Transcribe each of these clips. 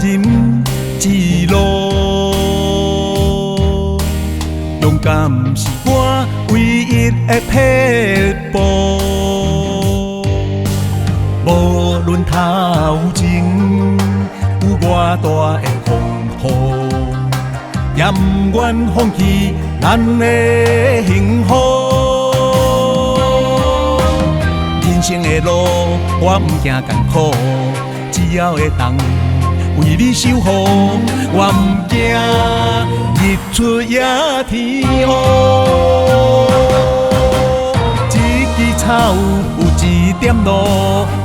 人一路，勇敢是我唯一的撇步。无论头前有偌大的风雨，也不愿放弃咱的幸福。人生的路，我不惊艰苦，只要会当为你守护，我不惊日出也天黑。一枝草有一点露，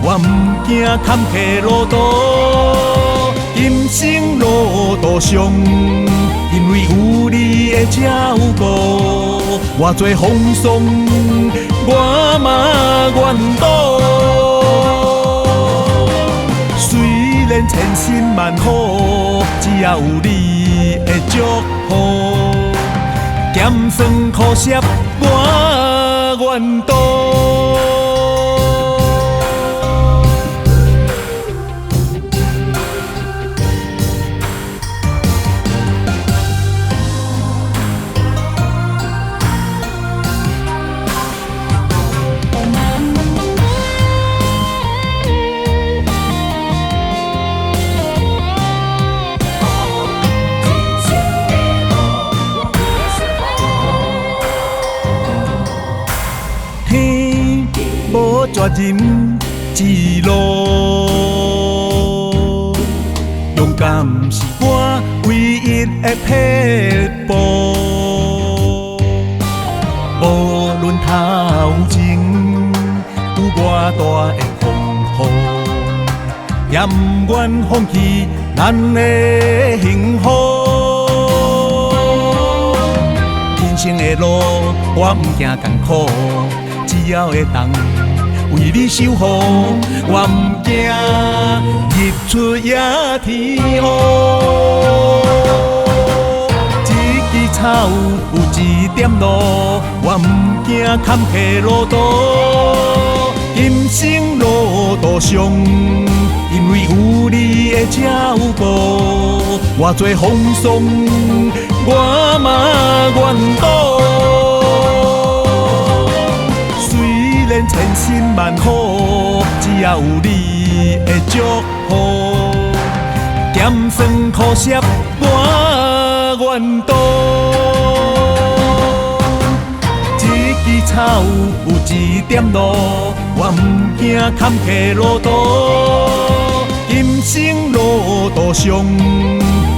我不惊坎坷路途。人生路途上，因为有你的照顾，偌多风霜我嘛愿赌。虽然千辛万苦，只要有你的祝福，咸酸苦涩我愿赌。无绝人之路，勇敢是我唯一的撇步。无论头前有偌大的风雨，也不愿放弃咱的幸福。人生的路，我不惊艰苦，只要会当为你守护，我不惊日出也天黑。一枝草有一点露，我不惊坎坷路途。人生路途上，因为有你的照顾，偌多风霜我嘛愿赌。千辛万苦，只要有你的祝福，咸酸苦涩我愿赌。一枝草有一点露，我不惊坎坷路途。人生路途上，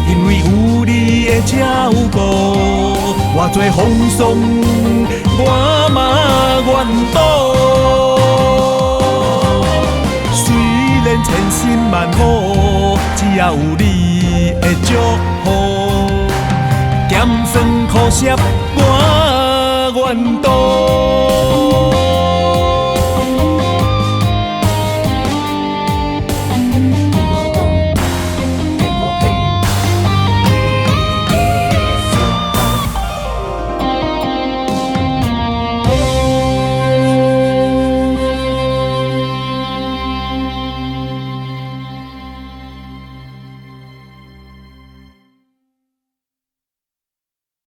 因为有你的照顾，偌多风霜我嘛愿赌。千辛万苦，只要有你的祝福，咸酸苦涩我愿赌。